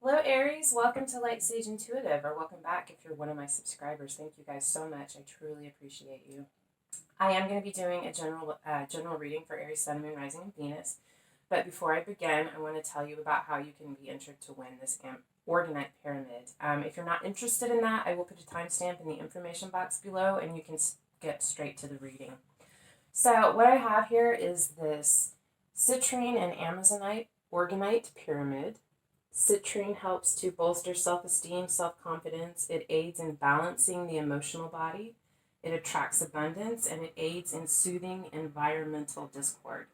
Hello Aries, welcome to Lightsageintuitive, or welcome back if you're one of my subscribers. Thank you guys so much. I truly appreciate you. I am going to be doing a general reading for Aries, Sun, Moon, Rising, and Venus. But before I begin, I want to tell you about how you can be entered to win this orgonite pyramid. If you're not interested in that, I will put a timestamp in the information box below, and you can get straight to the reading. So what I have here is this citrine and amazonite orgonite pyramid. Citrine helps to bolster self-esteem, self-confidence. It aids in balancing the emotional body. It attracts abundance, and it aids in soothing environmental discord.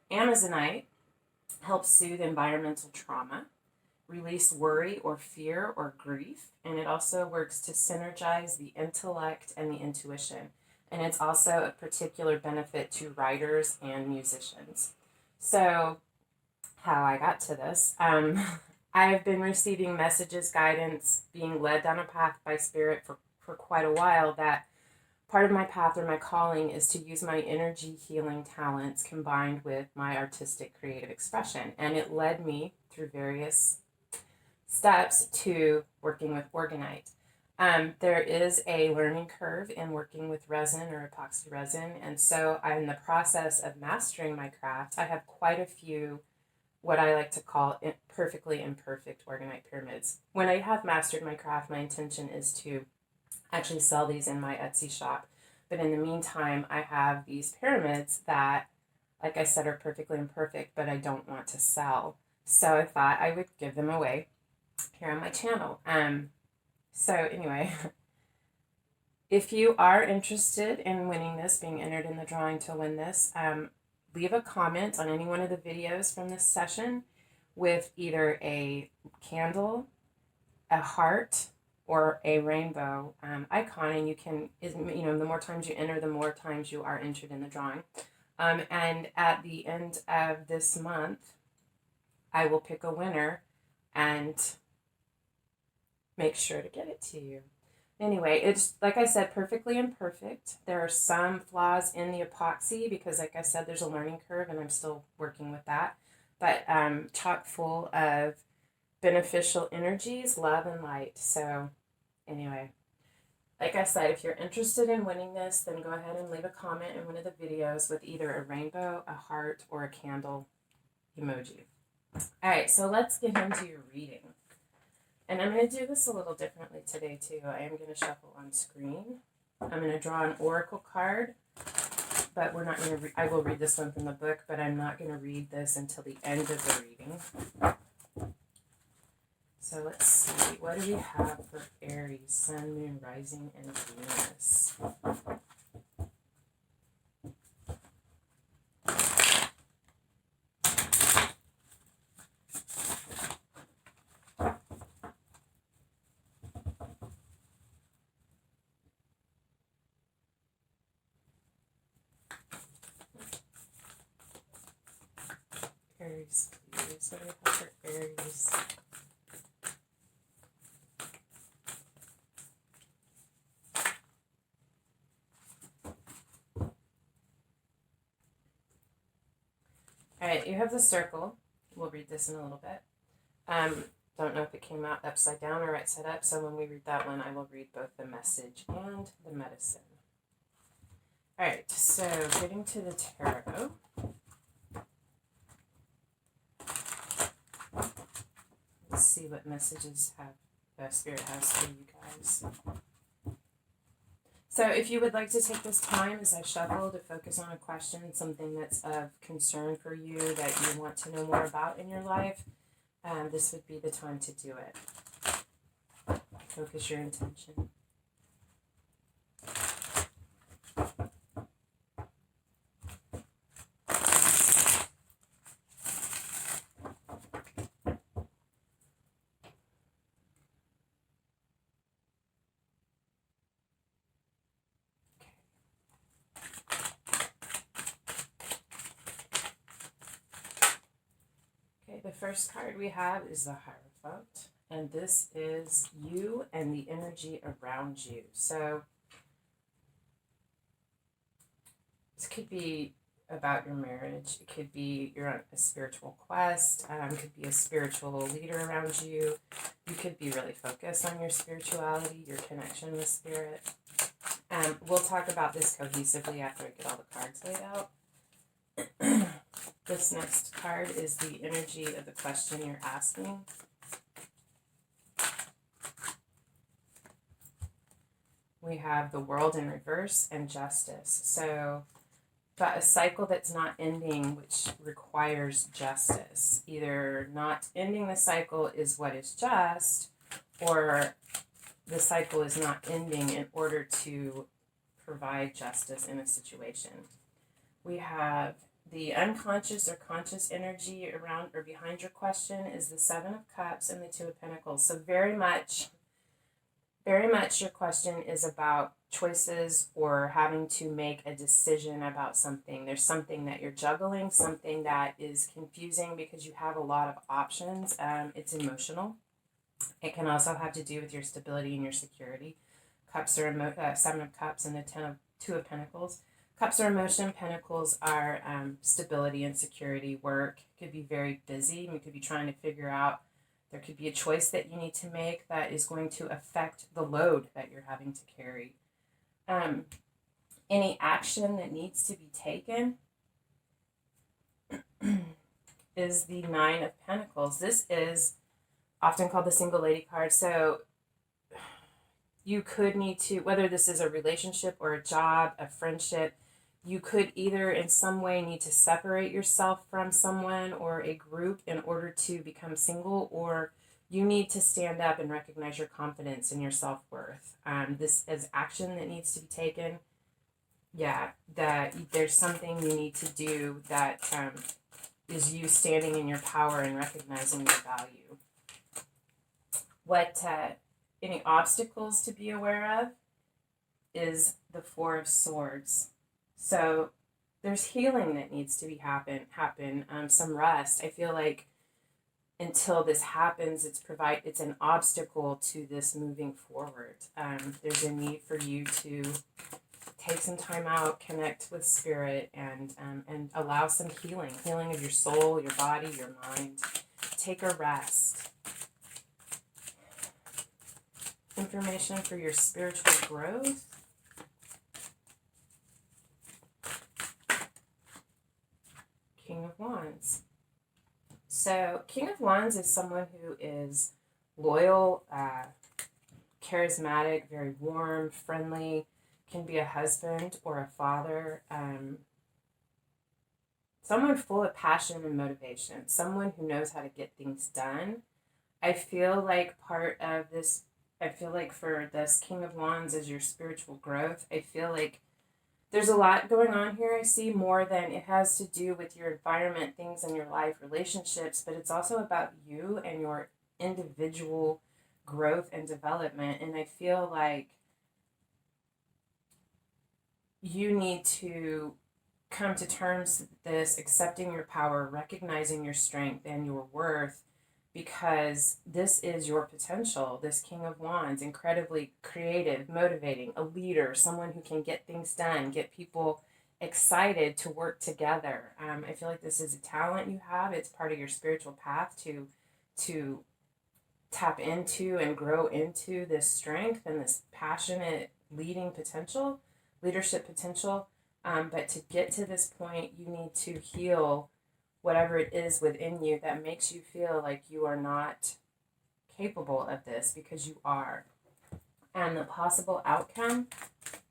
Amazonite helps soothe environmental trauma, release worry or fear or grief, and it also works to synergize the intellect and the intuition. And it's also a particular benefit to writers and musicians. So, how I got to this, I've been receiving messages, guidance, being led down a path by Spirit for quite a while, that part of my path or my calling is to use my energy healing talents combined with my artistic creative expression. And it led me through various steps to working with orgonite. There is a learning curve in working with resin or epoxy resin. And so I'm in the process of mastering my craft. I have quite a few what I like to call perfectly imperfect orgonite pyramids. When I have mastered my craft, my intention is to actually sell these in my Etsy shop. But in the meantime, I have these pyramids that, like I said, are perfectly imperfect, but I don't want to sell. So I thought I would give them away here on my channel. So anyway, if you are interested in winning this, being entered in the drawing to win this, leave a comment on any one of the videos from this session with either a candle, a heart, or a rainbow icon, and you can, the more times you enter, the more times you are entered in the drawing. And at the end of this month, I will pick a winner and make sure to get it to you. Anyway, it's, like I said, perfectly imperfect. There are some flaws in the epoxy because, like I said, there's a learning curve and I'm still working with that. But chock full of beneficial energies, love, and light. So anyway, like I said, if you're interested in winning this, then go ahead and leave a comment in one of the videos with either a rainbow, a heart, or a candle emoji. All right, so let's get into your reading. And I'm going to do this a little differently today, too. I am going to shuffle on screen. I'm going to draw an oracle card, but we're not going to I will read this one from the book, but I'm not going to read this until the end of the reading. So let's see. What do we have for Aries, Sun, Moon, Rising, and Venus? Aries, please. What do we have for Aries? All right, you have the circle. We'll read this in a little bit. Don't know if it came out upside down or right side up, so when we read that one, I will read both the message and the medicine. All right, so getting to the tarot. Let's see what messages Spirit has for you guys. So if you would like to take this time as I shuffle to focus on a question, something that's of concern for you that you want to know more about in your life, this would be the time to do it. Focus your intention. The first card we have is the Hierophant, and this is you and the energy around you. So this could be about your marriage. It could be you're on a spiritual quest. Could be a spiritual leader around you. You could be really focused on your spirituality, your connection with spirit. We'll talk about this cohesively after I get all the cards laid out. This next card is the energy of the question you're asking. We have the world in reverse and justice. So, but a cycle that's not ending, which requires justice. Either not ending the cycle is what is just, or the cycle is not ending in order to provide justice in a situation. We have the unconscious or conscious energy around or behind your question is the Seven of Cups and the Two of Pentacles. So very much your question is about choices or having to make a decision about something. There's something that you're juggling, something that is confusing because you have a lot of options. It's emotional. It can also have to do with your stability and your security. Cups are Seven of Cups and the Two of Pentacles. Cups are emotion. Pentacles are stability and security. Work could be very busy. You could be trying to figure out. There could be a choice that you need to make that is going to affect the load that you're having to carry. Any action that needs to be taken is the Nine of Pentacles. This is often called the single lady card. So you could need to, whether this is a relationship or a job, a friendship, you could either in some way need to separate yourself from someone or a group in order to become single, or you need to stand up and recognize your confidence and your self-worth. This is action that needs to be taken. Yeah, that there's something you need to do that is you standing in your power and recognizing your value. Any obstacles to be aware of is the Four of Swords. So there's healing that needs to be happen. Some rest. I feel like until this happens, it's an obstacle to this moving forward. There's a need for you to take some time out, connect with spirit, and allow some healing of your soul, your body, your mind. Take a rest. Information for your spiritual growth. King of Wands. So King of Wands is someone who is loyal, charismatic, very warm, friendly, can be a husband or a father, someone full of passion and motivation, someone who knows how to get things done. I feel like for this King of Wands is your spiritual growth. I feel like there's a lot going on here. I see more than it has to do with your environment, things in your life, relationships, but it's also about you and your individual growth and development. And I feel like you need to come to terms with this, accepting your power, recognizing your strength and your worth, because this is your potential. This King of Wands, incredibly creative, motivating, a leader, someone who can get things done, get people excited to work together. I feel like this is a talent you have. It's part of your spiritual path to tap into and grow into this strength and this passionate leadership potential. But to get to this point, you need to heal whatever it is within you that makes you feel like you are not capable of this, because you are. And the possible outcome,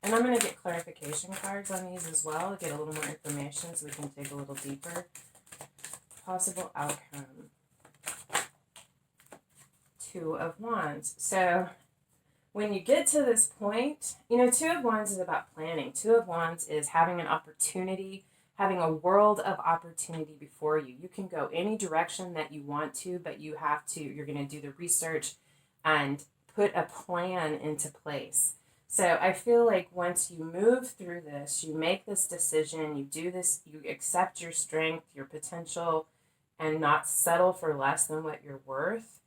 and I'm going to get clarification cards on these as well, get a little more information so we can dig a little deeper. Possible outcome. Two of Wands. So when you get to this point, Two of Wands is about planning. Two of Wands is having an opportunity, having a world of opportunity before you. You can go any direction that you want to, but you're going to do the research and put a plan into place. So I feel like once you move through this, you make this decision, you do this, you accept your strength, your potential, and not settle for less than what you're worth,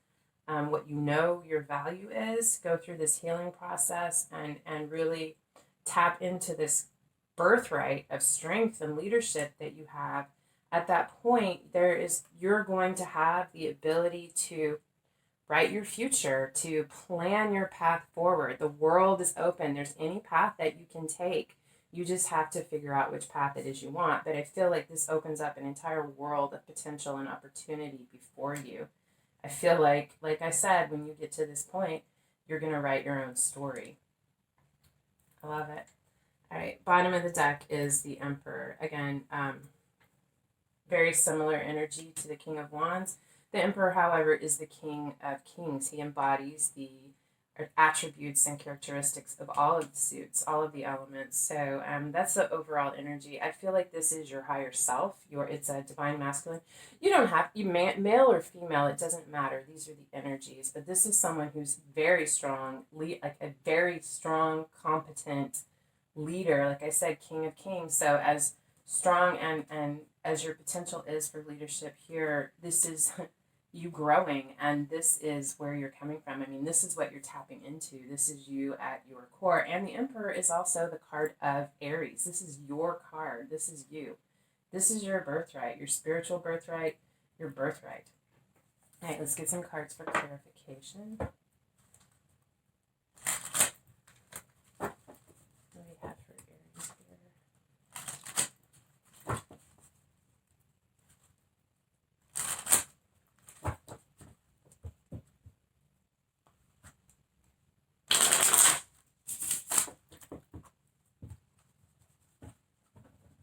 what your value is, go through this healing process and really tap into this birthright of strength and leadership that you have, at that point, you're going to have the ability to write your future, to plan your path forward. The world is open. There's any path that you can take. You just have to figure out which path it is you want. But I feel like this opens up an entire world of potential and opportunity before you. I feel like I said, when you get to this point, you're going to write your own story. I love it. All right, bottom of the deck is the Emperor. Again, very similar energy to the King of Wands. The Emperor, however, is the King of Kings. He embodies the attributes and characteristics of all of the suits, all of the elements. So that's the overall energy. I feel like this is your higher self. It's a divine masculine. You don't have male or female. It doesn't matter. These are the energies. But this is someone who's very strong, like a very strong, competent leader. Like I said, King of Kings. So as strong and as your potential is for leadership here, this is you growing, and this is where you're coming from. I mean, this is what you're tapping into. This is you at your core. And the Emperor is also the card of Aries. This is your card. This is you. This is your birthright, your spiritual birthright, your birthright. All right, let's get some cards for clarification. What do we have for Aries here?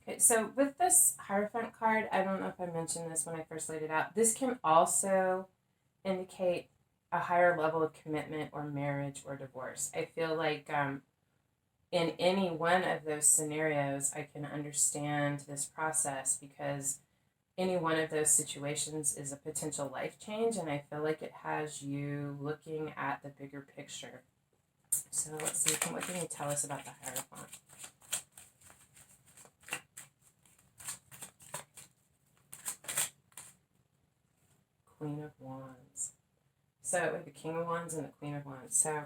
Okay, so with this Hierophant card, I don't know if I mentioned this when I first laid it out. This can also indicate a higher level of commitment or marriage or divorce. I feel like in any one of those scenarios, I can understand this process, because any one of those situations is a potential life change, and I feel like it has you looking at the bigger picture. So let's see, what can you tell us about the Hierophant? Queen of Wands. So with the King of Wands and the Queen of Wands. So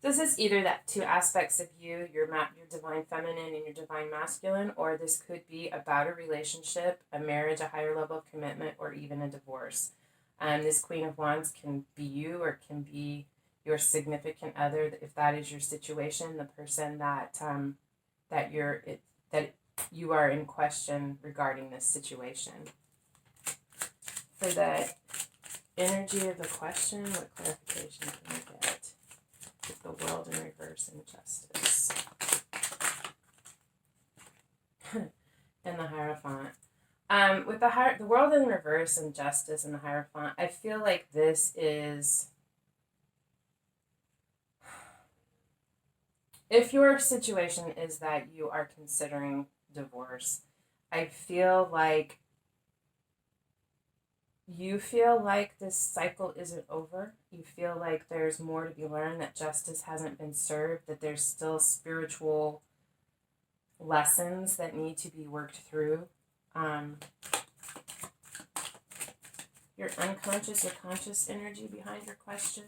this is either that two aspects of you, your divine feminine and your divine masculine, or this could be about a relationship, a marriage, a higher level of commitment, or even a divorce. This Queen of Wands can be you, or can be your significant other, if that is your situation, the person that you are in question regarding this situation. For the energy of the question, what clarification can we get? With the World in reverse and Justice. And the Hierophant. With the World in reverse and Justice and the Hierophant, I feel like this is... If your situation is that you are considering divorce, I feel like you feel like this cycle isn't over. You feel like there's more to be learned, that justice hasn't been served, that there's still spiritual lessons that need to be worked through. Your unconscious or conscious energy behind your question.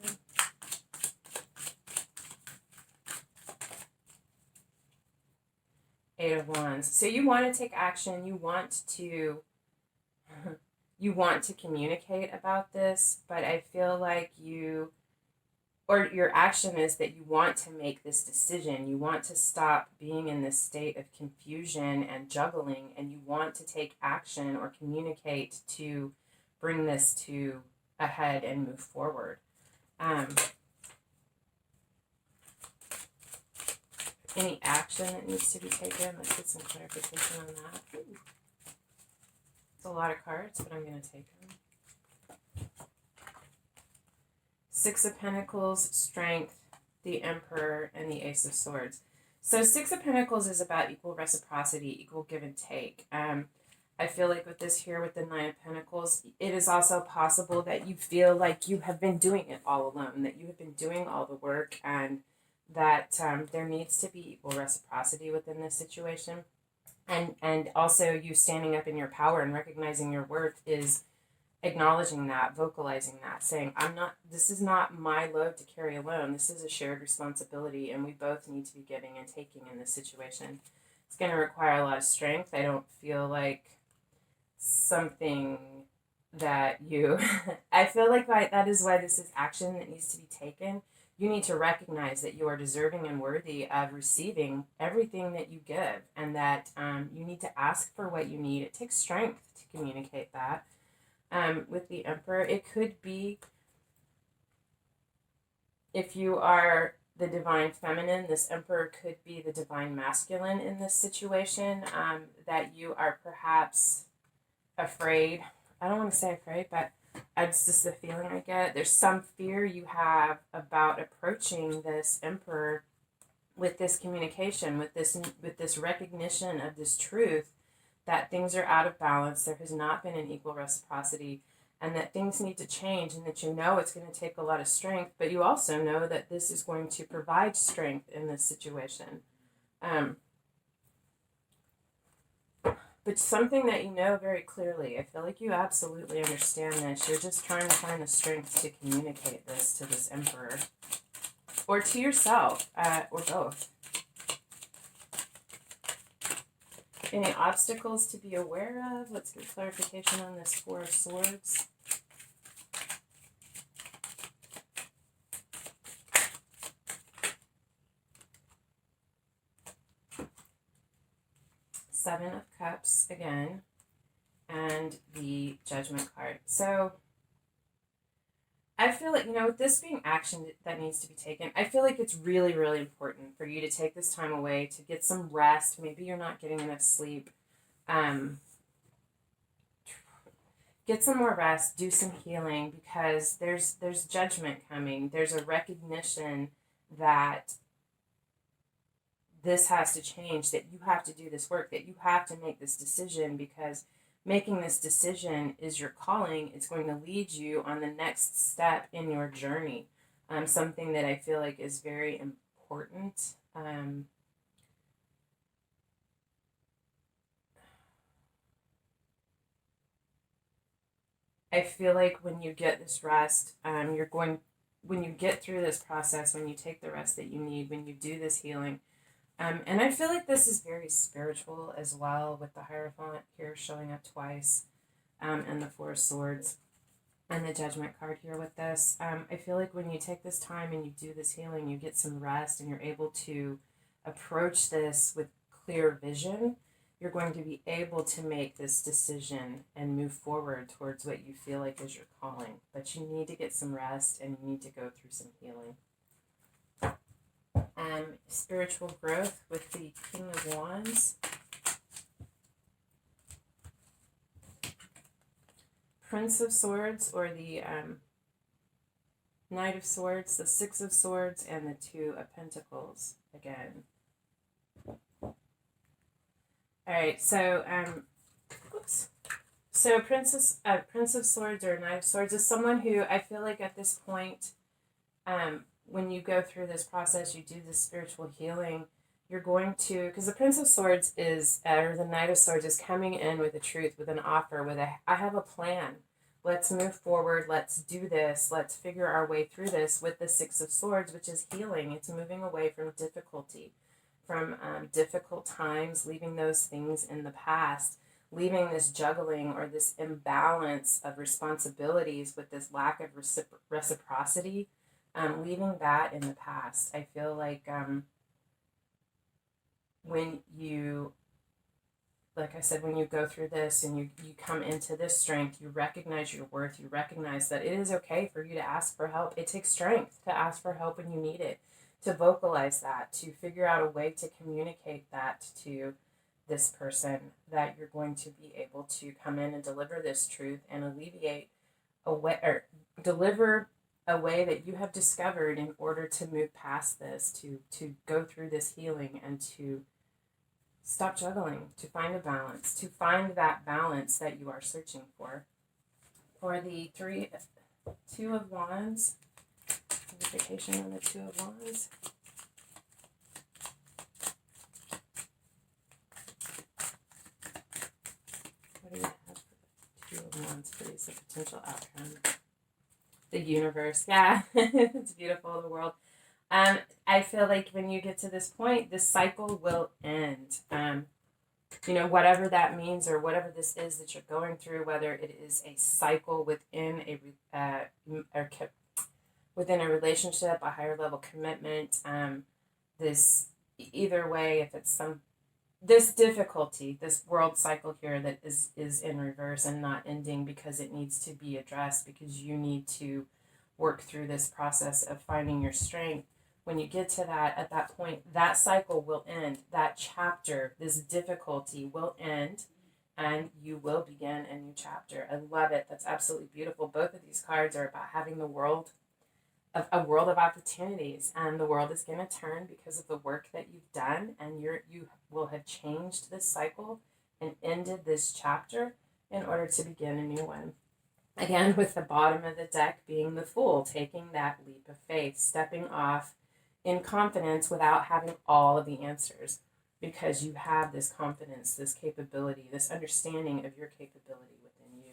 Eight of Wands. So you want to take action. You want to communicate about this, but I feel like your action is that you want to make this decision. You want to stop being in this state of confusion and juggling, and you want to take action or communicate to bring this to a head and move forward. Any action that needs to be taken, let's get some clarification on that. Ooh. It's a lot of cards, but I'm going to take them. Six of Pentacles, Strength, the Emperor, and the Ace of Swords. So Six of Pentacles is about equal reciprocity, equal give and take. I feel like with this here, with the Nine of Pentacles, it is also possible that you feel like you have been doing it all alone, that you have been doing all the work, and that there needs to be equal reciprocity within this situation. And also you standing up in your power and recognizing your worth is acknowledging that, vocalizing that, saying, this is not my load to carry alone. This is a shared responsibility, and we both need to be giving and taking in this situation. It's going to require a lot of strength. I don't feel like something that you I feel like that is why this is action that needs to be taken. You need to recognize that you are deserving and worthy of receiving everything that you give, and that you need to ask for what you need. It takes strength to communicate that. With the Emperor, it could be, if you are the divine feminine, this Emperor could be the divine masculine in this situation, that you are perhaps afraid. I don't want to say afraid, but it's just the feeling I get. There's some fear you have about approaching this Emperor with this communication, with this recognition of this truth, that things are out of balance, there has not been an equal reciprocity, and that things need to change, and that you know it's going to take a lot of strength, but you also know that this is going to provide strength in this situation. But something that you know very clearly, I feel like you absolutely understand this. You're just trying to find the strength to communicate this to this Emperor. Or to yourself, or both. Any obstacles to be aware of? Let's get clarification on this Four of Swords. Seven of Cups again, and the Judgment card. So I feel like, with this being action that needs to be taken, I feel like it's really, really important for you to take this time away to get some rest. Maybe you're not getting enough sleep. Get some more rest, do some healing, because there's judgment coming. There's a recognition that this has to change, that you have to do this work, that you have to make this decision, because making this decision is your calling. It's going to lead you on the next step in your journey. Something that I feel like is very important. I feel like when you get this rest, when you get through this process, when you take the rest that you need, when you do this healing, and I feel like this is very spiritual as well, with the Hierophant here showing up twice, and the Four of Swords, and the Judgment card here with this. I feel like when you take this time and you do this healing, you get some rest, and you're able to approach this with clear vision. You're going to be able to make this decision and move forward towards what you feel like is your calling. But you need to get some rest, and you need to go through some healing. Spiritual growth with the King of Wands. Prince of Swords, or the Knight of Swords, the Six of Swords, and the Two of Pentacles again. Alright, so So Prince of Swords or Knight of Swords is someone who, I feel like at this point, when you go through this process, you do this spiritual healing, you're going to, because the Prince of Swords is, or the Knight of Swords is coming in with a truth, with an offer, with I have a plan. Let's move forward. Let's do this. Let's figure our way through this, with the Six of Swords, which is healing. It's moving away from difficulty, from difficult times, leaving those things in the past, leaving this juggling or this imbalance of responsibilities with this lack of reciprocity, leaving that in the past. I feel like when you, like I said, when you go through this and you come into this strength, you recognize your worth, you recognize that it is okay for you to ask for help. It takes strength to ask for help when you need it, to vocalize that, to figure out a way to communicate that to this person, that you're going to be able to come in and deliver this truth and alleviate a way, or deliver a way that you have discovered in order to move past this, to go through this healing and to stop juggling, to find a balance, to find that balance that you are searching for. For the Two of Wands, clarification on the Two of Wands. What do you have for the Two of Wands, please? The potential outcome. The universe, yeah, it's beautiful, the world. I feel like when you get to this point, this cycle will end. Whatever that means or whatever this is that you're going through, whether it is a cycle within within a relationship, a higher level commitment, this either way, if it's this difficulty, this world cycle here that is in reverse and not ending because it needs to be addressed, because you need to work through this process of finding your strength. When you get to that, at that point, that cycle will end. That chapter, this difficulty will end, and you will begin a new chapter. I love it. That's absolutely beautiful. Both of these cards are about having a world of opportunities, and the world is going to turn because of the work that you've done, and you will have changed this cycle and ended this chapter in order to begin a new one. Again, with the bottom of the deck being the Fool, taking that leap of faith, stepping off in confidence without having all of the answers, because you have this confidence, this capability, this understanding of your capability within you.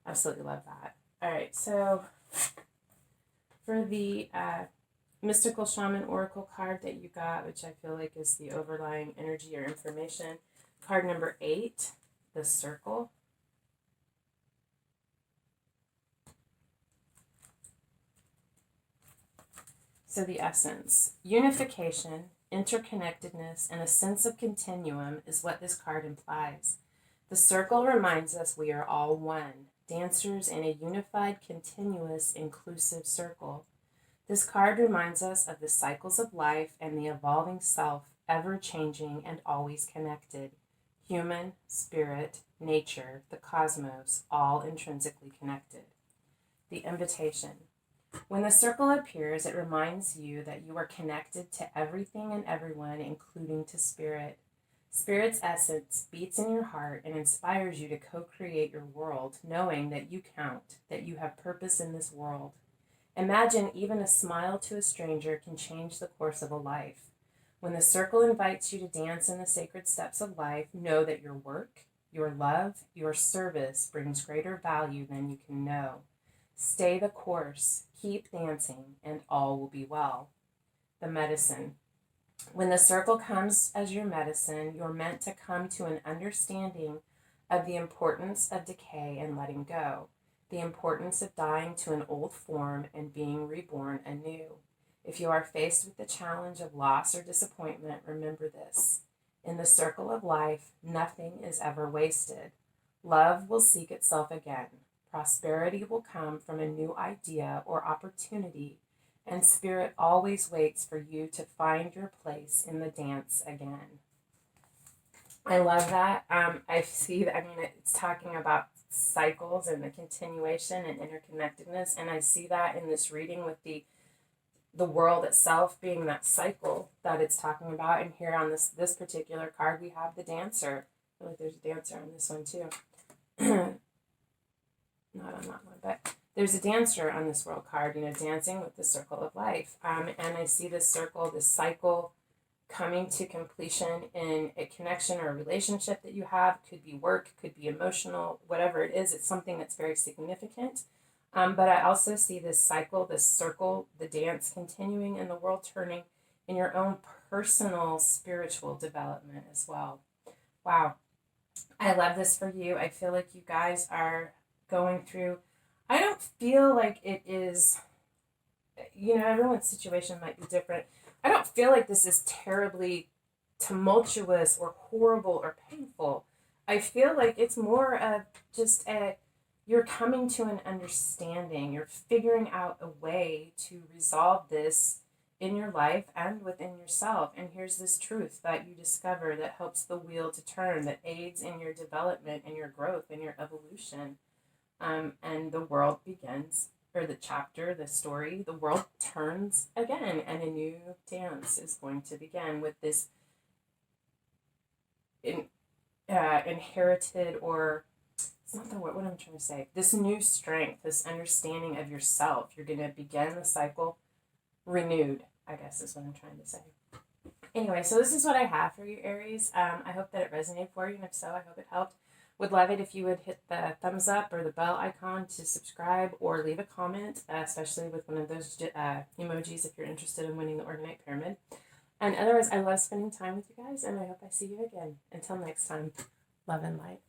Absolutely love that. All right, so for the Mystical Shaman Oracle card that you got, which I feel like is the overlying energy or information, card number 8, the Circle. So the essence, unification, interconnectedness, and a sense of continuum is what this card implies. The circle reminds us we are all one, dancers in a unified, continuous, inclusive circle. This card reminds us of the cycles of life and the evolving self, ever-changing and always connected. Human, spirit, nature, the cosmos, all intrinsically connected. The invitation. When the circle appears, it reminds you that you are connected to everything and everyone, including to spirit. Spirit's essence beats in your heart and inspires you to co-create your world, knowing that you count, that you have purpose in this world. Imagine even a smile to a stranger can change the course of a life. When the circle invites you to dance in the sacred steps of life, know that your work, your love, your service brings greater value than you can know. Stay the course, keep dancing, and all will be well. The medicine. When the circle comes as your medicine, you're meant to come to an understanding of the importance of decay and letting go, the importance of dying to an old form and being reborn anew. If you are faced with the challenge of loss or disappointment, remember this. In the circle of life, nothing is ever wasted. Love will seek itself again. Prosperity will come from a new idea or opportunity, and spirit always waits for you to find your place in the dance again. I love that. I see that, it's talking about cycles and the continuation and interconnectedness, and I see that in this reading with the world itself being that cycle that it's talking about. And here on this particular card, we have the dancer. I feel like there's a dancer on this one too. Not on that one, but there's a dancer on this world card, dancing with the circle of life. And I see this circle, this cycle coming to completion in a connection or a relationship that you have. Could be work, could be emotional, whatever it is. It's something that's very significant. But I also see this cycle, this circle, the dance continuing and the world turning in your own personal spiritual development as well. Wow. I love this for you. I feel like you guys are going through, I don't feel like it is, everyone's situation might be different. I don't feel like this is terribly tumultuous or horrible or painful. I feel like it's more of just you're coming to an understanding. You're figuring out a way to resolve this in your life and within yourself. And here's this truth that you discover that helps the wheel to turn, that aids in your development and your growth and your evolution. And the world begins, or the chapter, the story, the world turns again, and a new dance is going to begin with this inherited, or it's not the word, what I'm trying to say, this new strength, this understanding of yourself. You're going to begin the cycle renewed, I guess is what I'm trying to say. Anyway, so this is what I have for you, Aries. I hope that it resonated for you, and if so, I hope it helped. Would love it if you would hit the thumbs up or the bell icon to subscribe or leave a comment, especially with one of those emojis if you're interested in winning the Orgonite Pyramid. And otherwise, I love spending time with you guys, and I hope I see you again. Until next time, love and light.